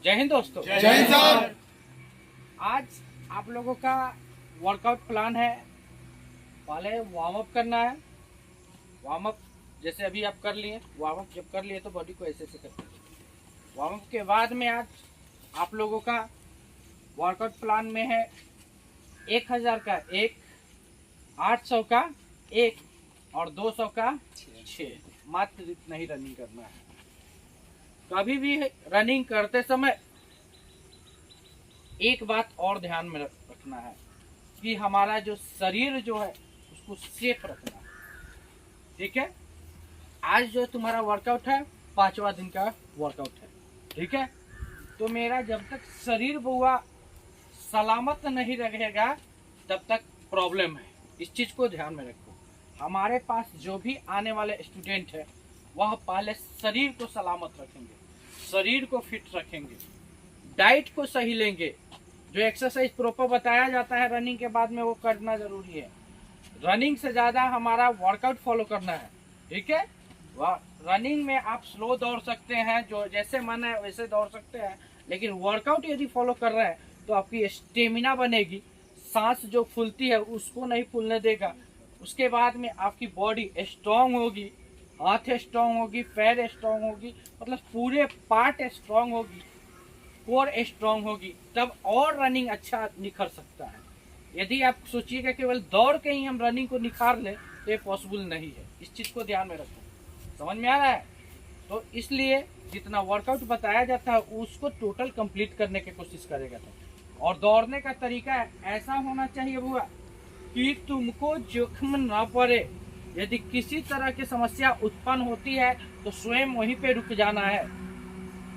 जय हिंद दोस्तों। जय हिंद सर। आज आप लोगों का वर्कआउट प्लान है। पहले वार्म अप करना है। वार्म अप जैसे अभी आप कर लिए, वार्म अप जब कर लिए तो बॉडी को ऐसे ऐसे करते हैं। वार्म अप के बाद में आज आप लोगों का वर्कआउट प्लान में है 1000 का एक, 800 का एक और 200 का 6। मात्र इतना ही रनिंग करना है। कभी भी रनिंग करते समय एक बात और ध्यान में रखना है कि हमारा जो शरीर जो है उसको सेफ रखना है। ठीक है। आज जो तुम्हारा वर्कआउट है 5वां दिन का वर्कआउट है। ठीक है। तो मेरा जब तक शरीर बुआ सलामत नहीं रहेगा तब तक प्रॉब्लम है। इस चीज को ध्यान में रखो। हमारे पास जो भी आने वाले स्टूडेंट है वह पहले शरीर को सलामत रखेंगे, शरीर को फिट रखेंगे, डाइट को सही लेंगे। जो एक्सरसाइज प्रॉपर बताया जाता है रनिंग के बाद में वो करना जरूरी है। रनिंग से ज्यादा हमारा वर्कआउट फॉलो करना है। ठीक है। रनिंग में आप स्लो दौड़ सकते हैं, जो जैसे मन है वैसे दौड़ सकते हैं, लेकिन वर्कआउट यदि फॉलो कर रहे हैं तो आपकी स्टेमिना बनेगी। सांस जो फूलती है उसको नहीं फूलने देगा। उसके बाद में आपकी बॉडी स्ट्रांग होगी, हाथ स्ट्रांग होगी, पैर स्ट्रांग होगी, मतलब पूरे पार्ट स्ट्रांग होगी, कोर स्ट्रांग होगी, तब और रनिंग अच्छा निखर सकता है। यदि आप सोचिएगा केवल दौड़ के ही हम रनिंग को निखार लें तो ये पॉसिबल नहीं है। इस चीज को ध्यान में रखो। समझ में आ रहा है? तो इसलिए जितना वर्कआउट बताया जाता है उसको टोटल कंप्लीट करने की कोशिश करेगा। तो और दौड़ने का तरीका ऐसा होना चाहिए बुआ कि तुमको जोखिम न पड़े। यदि किसी तरह की समस्या उत्पन्न होती है तो स्वयं वहीं पे रुक जाना है।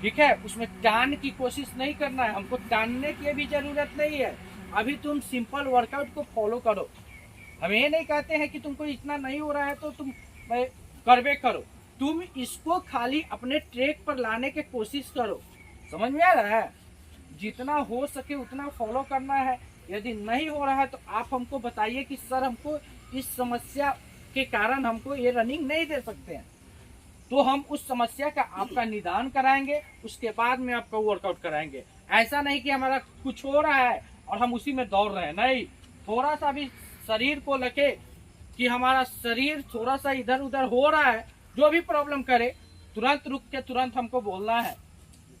ठीक है। उसमें टान की कोशिश नहीं करना है। हमको टानने की भी जरूरत नहीं है। अभी तुम सिंपल वर्कआउट को फॉलो करो। हम ये नहीं कहते हैं कि तुमको इतना नहीं हो रहा है तो तुम करवे करो। तुम इसको खाली अपने ट्रैक पर लाने की कोशिश करो। समझ में आ रहा है? जितना हो सके उतना फॉलो करना है। यदि नहीं हो रहा है तो आप हमको बताइए कि सर हमको इस समस्या के कारण हमको ये रनिंग नहीं दे सकते हैं, तो हम उस समस्या का आपका निदान कराएंगे। उसके बाद में आपका वर्कआउट कराएंगे। ऐसा नहीं कि हमारा कुछ हो रहा है और हम उसी में दौड़ रहे हैं। नहीं, थोड़ा सा भी शरीर को लगे कि हमारा शरीर थोड़ा सा इधर उधर हो रहा है, जो भी प्रॉब्लम करे तुरंत रुक के तुरंत हमको बोलना है।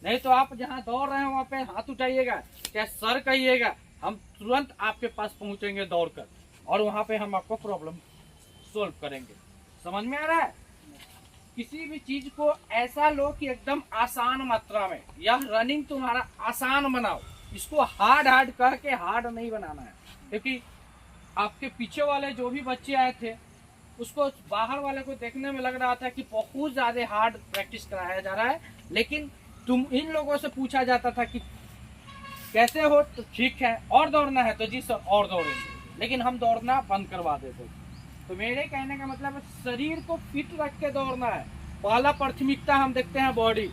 नहीं तो आप जहाँ दौड़ रहे हैं वहाँ पे हाथ उठाइएगा, क्या सर कहिएगा, हम तुरंत आपके पास पहुँचेंगे दौड़कर और वहाँ पे हम आपको प्रॉब्लम सोल्व करेंगे। समझ में आ रहा है? किसी भी चीज को ऐसा लो कि एकदम आसान मात्रा में। यह रनिंग तुम्हारा आसान बनाओ। इसको हार्ड कह के हार्ड नहीं बनाना है। क्योंकि आपके पीछे वाले जो भी बच्चे आए थे उसको बाहर वाले को देखने में लग रहा था कि बहुत ज्यादा हार्ड प्रैक्टिस कराया जा रहा है, लेकिन तुम इन लोगों से पूछा जाता था कि कैसे हो, तो ठीक है और दौड़ना है तो जी सर और दौड़ेंगे, लेकिन हम दौड़ना बंद करवा देते। तो मेरे कहने का मतलब शरीर को फिट रख के दौड़ना है। पहला प्राथमिकता हम देखते हैं बॉडी।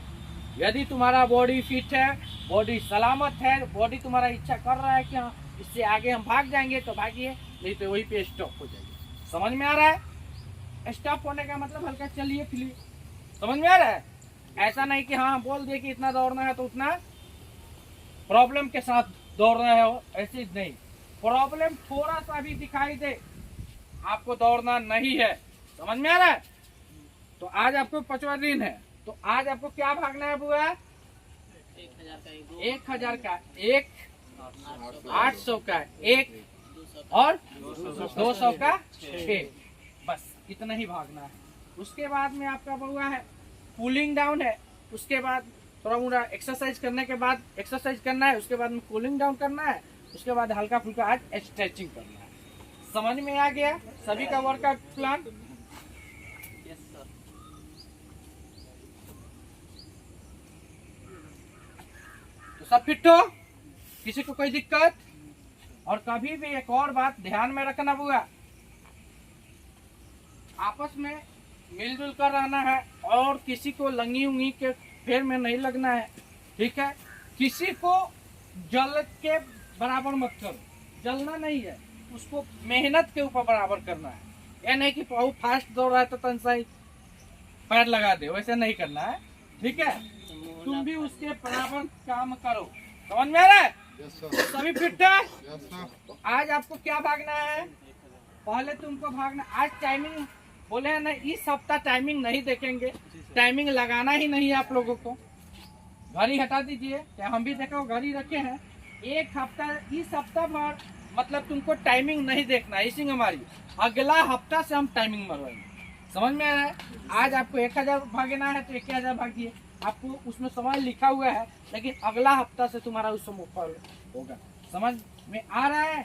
यदि तुम्हारा बॉडी फिट है, बॉडी सलामत है, बॉडी तुम्हारा इच्छा कर रहा है कि हाँ इससे आगे हम भाग जाएंगे तो भागिए, नहीं तो वहीं पे स्टॉप हो जाइए। समझ में आ रहा है? स्टॉप होने का मतलब हल्का चलिए फिर। समझ में आ रहा है? ऐसा नहीं कि हाँ बोल दिए कि इतना दौड़ना है तो उतना प्रॉब्लम के साथ दौड़ रहे हो, ऐसे नहीं। प्रॉब्लम थोड़ा सा भी दिखाई दे आपको दौड़ना नहीं है। समझ में आ रहा है? तो आज आपको 5वां दिन है, तो आज आपको क्या भागना है बुआ? 1000 का एक, 800 का एक और 200 का 6। बस इतना ही भागना है। उसके बाद में आपका बुआ है कूलिंग डाउन है। उसके बाद थोड़ा मोड़ा एक्सरसाइज करने के बाद एक्सरसाइज करना है। उसके बाद में कूलिंग डाउन करना है। उसके बाद हल्का फुल्का आज स्ट्रेचिंग करना है। समझ में आ गया सभी का वर्कआउट प्लान? तो सब फिट हो? किसी को कोई दिक्कत? और कभी भी एक और बात ध्यान में रखना बुआ, आपस में मिलजुल कर रहना है और किसी को लंगी उंगी के फेर में नहीं लगना है। ठीक है। किसी को जल के बराबर मत करो। जलना नहीं है, उसको मेहनत के ऊपर बराबर करना है। यह नहीं कि बहुत फास्ट दौड़ रहा है तो तनसा ही पैर लगा दे, वैसे नहीं करना है। ठीक है। तुम भी उसके बराबर काम करो। समझ में आ रहा है? सभी फिट है? तो आज आपको क्या भागना है? पहले तुमको भागना, आज टाइमिंग बोले हैं ना, इस हफ्ता टाइमिंग नहीं देखेंगे, टाइमिंग लगाना ही नहीं है आप लोगों को। घड़ी हटा दीजिए, क्या हम भी देखो घड़ी रखे हैं। एक हफ्ता, इस हफ्ता भर मतलब तुमको टाइमिंग नहीं देखना है, इसी हमारी अगला हफ्ता से हम टाइमिंग मरवाएंगे। समझ में आ रहा है? आज आपको 1000 भागना है तो 1000 भागिए, आपको उसमें समय लिखा हुआ है, लेकिन अगला हफ्ता से तुम्हारा उस समय होगा। समझ में आ रहा है?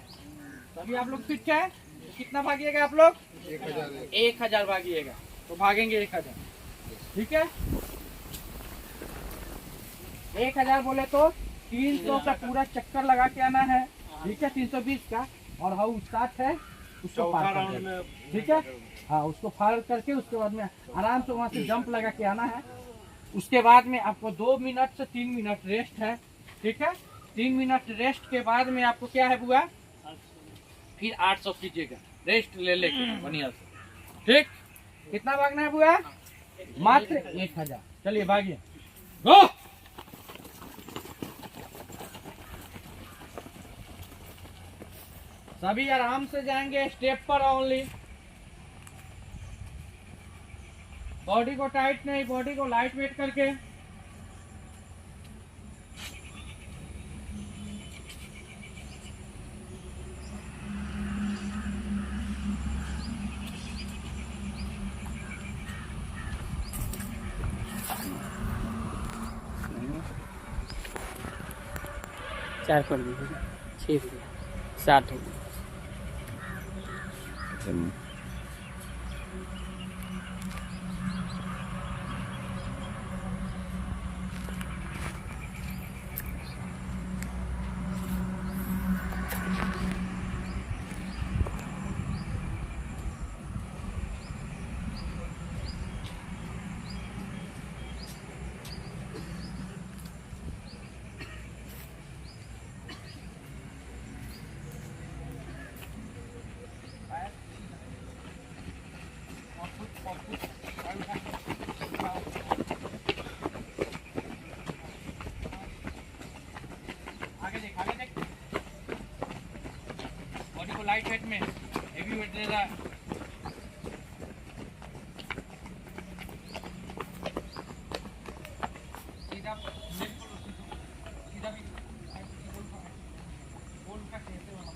तभी आप लोग फिट है। तो कितना भागिएगा आप लोग? 1000 भागिएगा, तो भागेंगे 1000। ठीक है, 1000 बोले तो 300 का पूरा चक्कर लगा के आना है। ठीक है, 320 का, और हाउ स्टार्ट है उसको पार करना। ठीक है, हाँ, उसको पार करके उसके बाद में आराम से वहाँ से जंप लगा के आना है। उसके बाद में आपको 2 मिनट से 3 मिनट रेस्ट है। ठीक है, 3 मिनट रेस्ट के बाद में आपको क्या है बुआ, फिर 800 कीजिएगा रेस्ट ले लेके बढ़िया से। ठीक, कितना भागना है बुआ? मात्र 1000। चलिए भागिए, गो। सभी आराम से जाएंगे, स्टेप पर ओनली। बॉडी को टाइट नहीं, बॉडी को लाइट वेट करके। चार कर दीजिए, 6 7 हो गया। आगे देख, आगे देख। बॉडी को लाइट वेट में, हेवी वेट दे रहा है। सीधा सीधा भी गोल का कैसे वाला।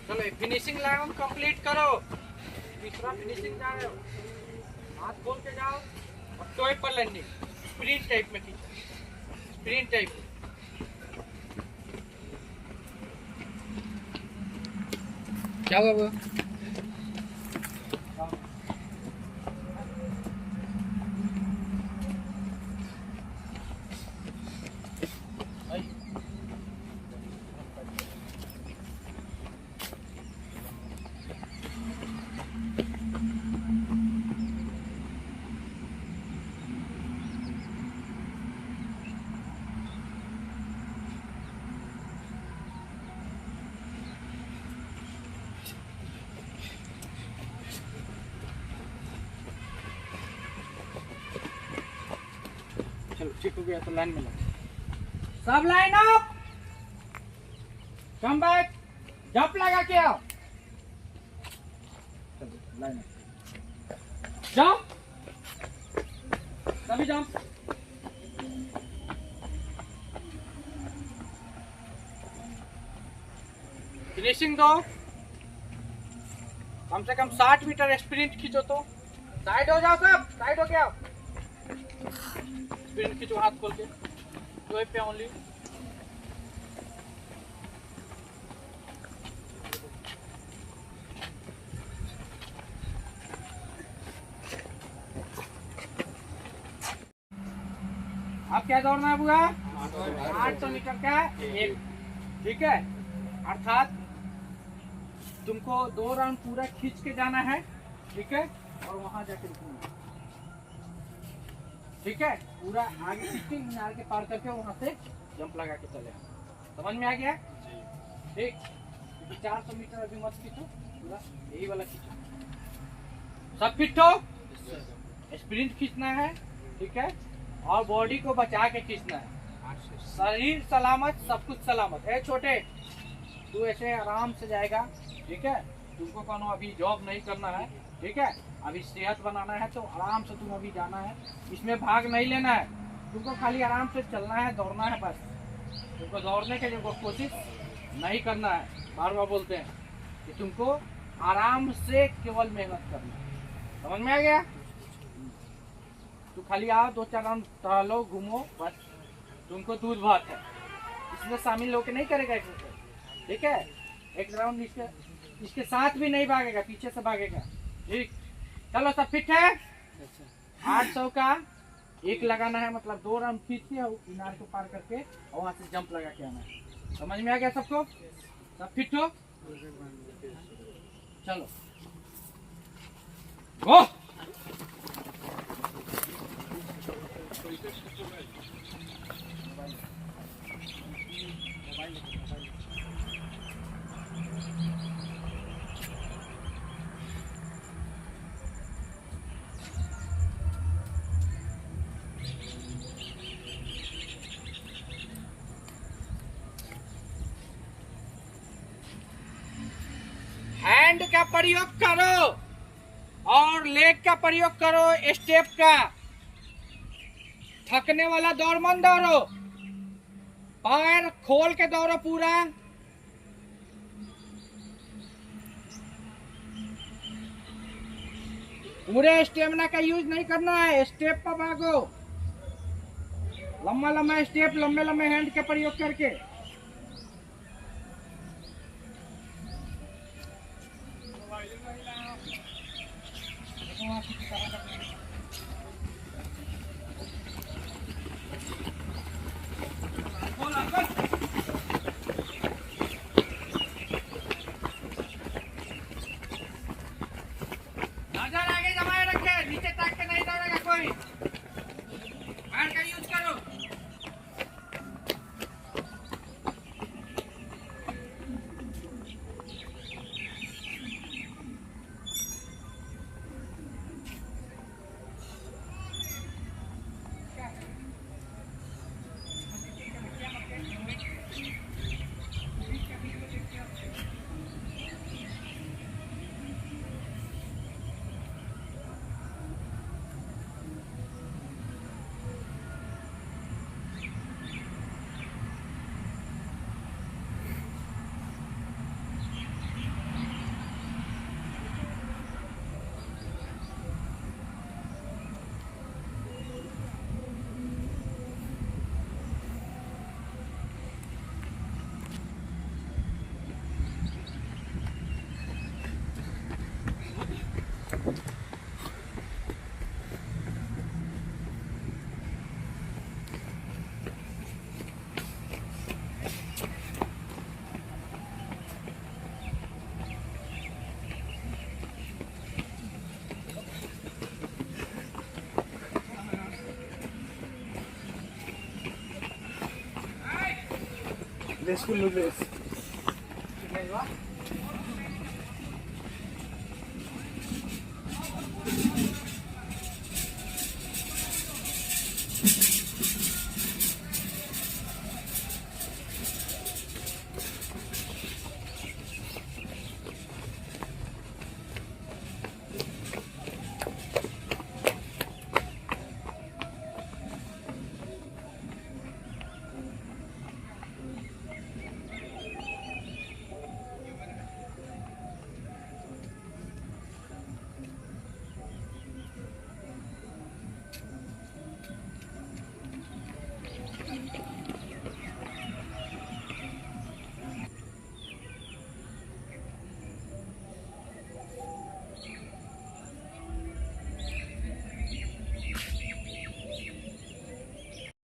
चलो फिनिशिंग लाइन कंप्लीट करो। तीसरा फिनिशिंग जा रहे हो, हाथ खोल के जाओ और टॉय पर लैंडिंग स्प्रिंट टाइप में कीजिए, स्प्रिंट टाइप। क्या हुआ वो? चलो ठीक हो गया तो लाइन में लग। सब line up, come back, jump लगा के आओ। चलो लाइन अप, जंप, सभी जंप। फिनिशिंग दो, कम से कम 60 मीटर स्प्रिंट खींचो। तो साइड हो जाओ, सब साइड हो गया। स्प्रिंट खींचो हाथ खोल के, दो पे ओनली। अब क्या दौड़ना है बुआ? 800 मीटर का एक, ठीक है। अर्थात तुमको 2 राउंड पूरा खींच के जाना है, ठीक है, और वहां जाके रुकना है, ठीक है। पूरा आगे खींच के मीनार के पार करके वहां से जंप लगा के चले आना। समझ में आ गया? ठीक। 400 मीटर अभी मत खींचो, पूरा यही वाला खींचो। सब फिट हो, स्प्रिंट खींचना है, ठीक है, और बॉडी को बचा के खींचना है। शरीर सलामत, सब कुछ सलामत है। छोटे तू ऐसे आराम से जाएगा, ठीक है। तुमको कोनो अभी जॉब नहीं करना है, ठीक है। अभी सेहत बनाना है तो आराम से तुम अभी जाना है। इसमें भाग नहीं लेना है, तुमको खाली आराम से चलना है, दौड़ना है बस। तुमको दौड़ने के लिए कोशिश नहीं करना है। बार बार बोलते हैं कि तुमको आराम से केवल मेहनत करना है। समझ में आ गया? तू खाली आओ, 2-4 राउंड टहलो, घूमो बस। तुमको दूध भात है, इसमें शामिल होकर नहीं करेगा एक्सरसाइज, ठीक है। एक राउंड इसके साथ भी नहीं भागेगा, पीछे से भागेगा, ठीक। चलो सब फिट है। 800 का एक लगाना है, मतलब 2 राउंड खींच के मीनार को पार करके और वहां से जंप लगा के आना है। समझ में आ गया सबको? सब फिट हो? चलो गो। हैंड का प्रयोग करो और लेग का प्रयोग करो, स्टेप का। थकने वाला दौड़ मत दौड़ो, पैर खोल के दौड़ो पूरा। पूरे स्टेमिना का यूज नहीं करना है, स्टेप पर भागो। लंबा लंबा स्टेप, लंबे लंबे हैंड का प्रयोग करके। नजर आगे जमाए रखे, नीचे ताक के नहीं दौड़ेगा कोई। पैर का यूज करो। स्कूल नूडल्स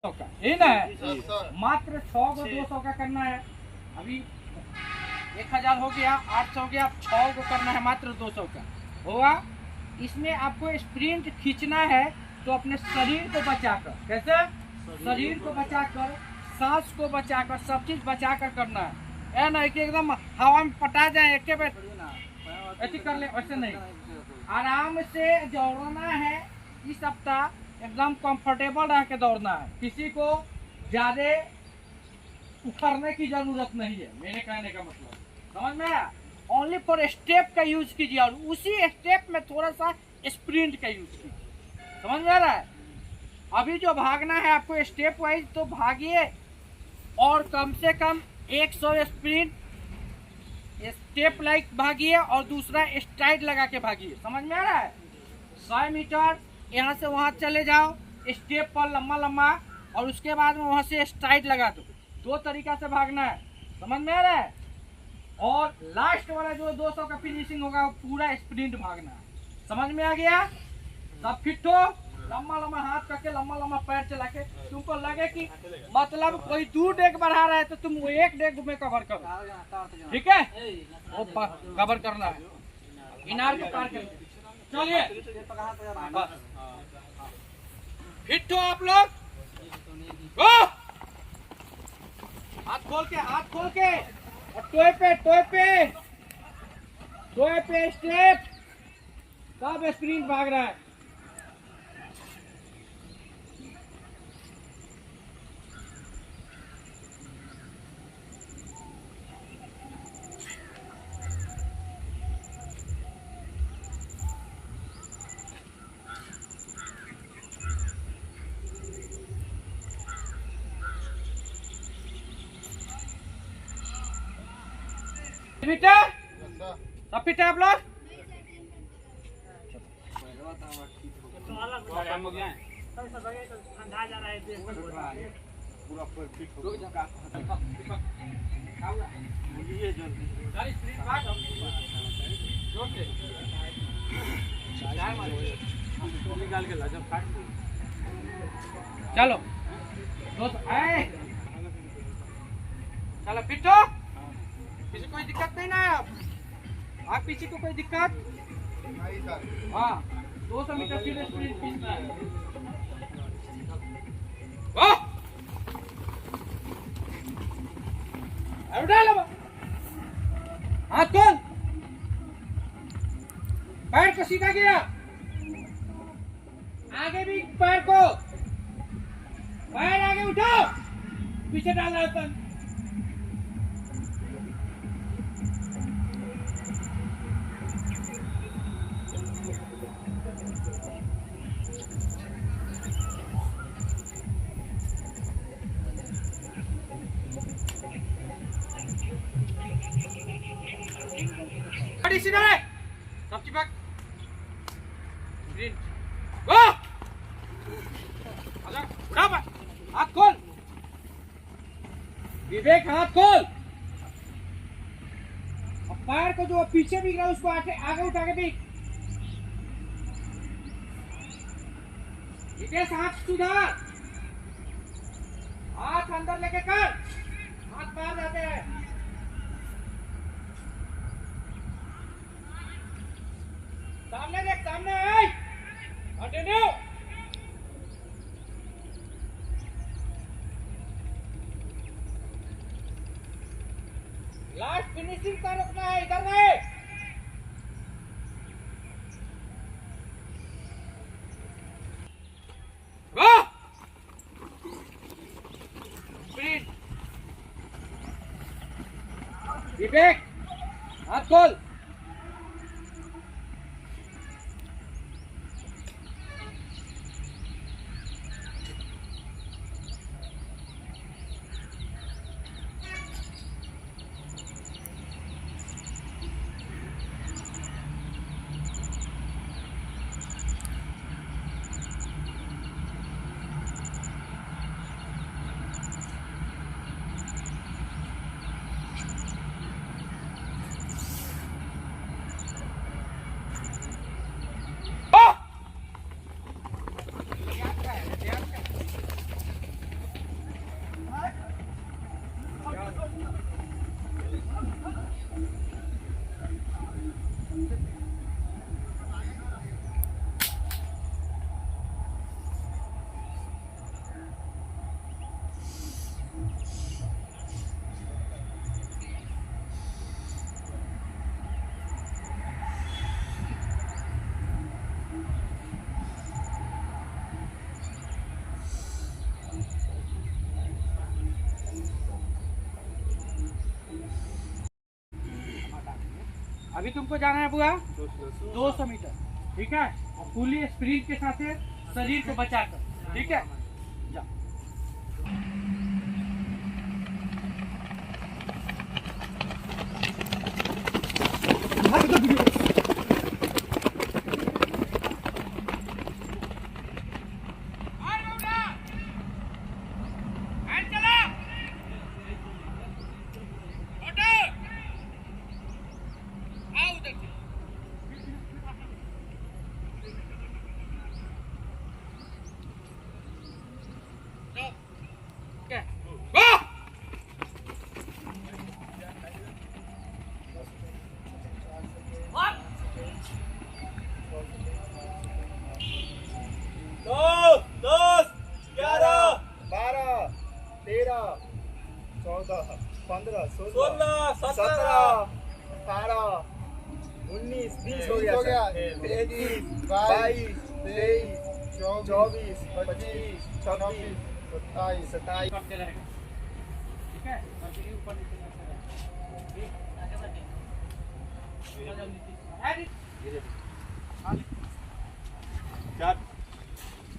का ये ना है, मात्र 6 को 200 का करना है। अभी 1000 हो गया, 800 हो गया, अब 6 को करना है मात्र 200 का होगा। इसमें आपको स्प्रिंट खींचना है तो अपने शरीर को बचाकर, कैसे शरीर को बचाकर, सांस को बचाकर, सब चीज बचाकर करना है। ऐ नहीं कि एकदम हवा में पटा जाए एक बार ऐसे कर ले, वैसे नहीं। आराम से दौड़ना है इस सप्ताह, एकदम कंफर्टेबल रह के दौड़ना है। किसी को ज्यादा उखड़ने की जरूरत नहीं है, मेरे कहने का मतलब समझ में आया। ओनली फॉर स्टेप का यूज कीजिए और उसी स्टेप में थोड़ा सा स्प्रिंट का यूज कीजिए, समझ में आ रहा है। अभी जो भागना है आपको स्टेप वाइज तो भागिए और कम से कम 100 स्प्रिंट स्टेप लाइक भागिए और दूसरा स्ट्राइड लगा के भागिए, समझ में आ रहा है। 100 मीटर यहाँ से वहाँ चले जाओ स्टेप पर लम्बा लम्बा और उसके बाद में वहाँ से स्ट्राइड लगा दो। 2 तरीका से भागना है, समझ में आ रहा है। और लास्ट वाला जो 200 का फिनिशिंग होगा वो पूरा स्प्रिंट भागना है, समझ में आ गया। सब फिट हो, लम्बा लम्बा हाथ करके लम्बा लम्बा पैर चला के, तुमको लगे कि मतलब कोई 2 डेग बढ़ा रहा है तो तुम वो 1 डेग में कवर करो, ठीक है। वो कवर करना है, इनार को पार कर। चलिए फिट हो आप लोग, हाथ खोल के, हाथ खोल के और टोए पे टोए पे टोए पे स्टेप, सब स्प्रिंट भाग रहा है। बेटा सब फिट है आप लोग। चलो चलो फिट हो, किसी कोई दिक्कत नहीं ना है। आप किसी को कोई दिक्कत नहीं सर। हाँ 200 मीटर सीधे स्प्रिंट खींचना है। हाथ खोल, पैर को सीधा किया, आगे भी पैर को, पैर आगे उठाओ, पीछे डालना है। सीधा है, सब चिपक ग्रीन गो, आजा उठा, हाथ खोल विवेक, हाथ खोल। और पैर को जो पीछे भी गिरा उसको आगे उठा के भी, विवेक हाथ सुधार, हाथ अंदर लेके कर, हाथ बाहर जाते हैं। सामने देख, सामने है, कंटिन्यू। विवेक हाथ खोल। अभी तुमको जाना है बुआ 200 मीटर, ठीक है, और फुली स्प्रीड के साथ शरीर को बचाकर, ठीक है। जा।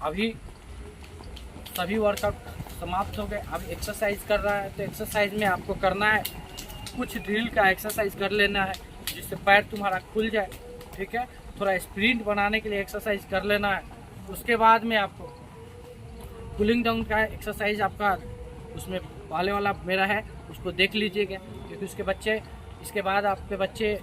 अभी सभी वर्कआउट समाप्त हो गए। अब एक्सरसाइज कर रहा है, तो एक्सरसाइज में आपको करना है कुछ ड्रिल का एक्सरसाइज कर लेना है जिससे पैर तुम्हारा खुल जाए, ठीक है। थोड़ा स्प्रिंट बनाने के लिए एक्सरसाइज कर लेना है। उसके बाद में आपको कूलिंग डाउन का एक्सरसाइज आपका उसमें पहले वाला मेरा है, उसको देख लीजिएगा, क्योंकि इसके बाद आपके बच्चे,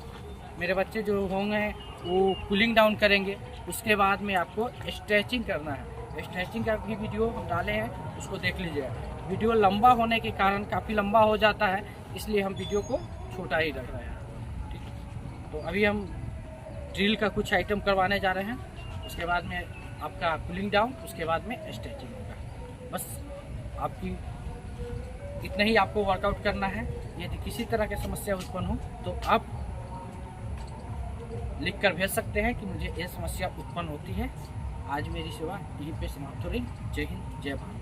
मेरे बच्चे जो होंगे वो कूलिंग डाउन करेंगे। उसके बाद में आपको स्ट्रेचिंग करना है। स्ट्रेचिंग का भी वीडियो हम डाले हैं, उसको देख लीजिएगा। वीडियो लंबा होने के कारण काफ़ी लंबा हो जाता है, इसलिए हम वीडियो को छोटा ही रख रहे हैं, ठीक है। तो अभी हम ड्रिल का कुछ आइटम करवाने जा रहे हैं, उसके बाद में आपका कूलिंग डाउन, उसके बाद में स्ट्रेचिंग होगा। बस आपकी इतना ही आपको वर्कआउट करना है। यदि किसी तरह की समस्या उत्पन्न हो तो आप लिख कर भेज सकते हैं कि मुझे ये समस्या उत्पन्न होती है। आज मेरी सेवा यहीं पे समाप्त हो रही। जय हिंद, जय भारत।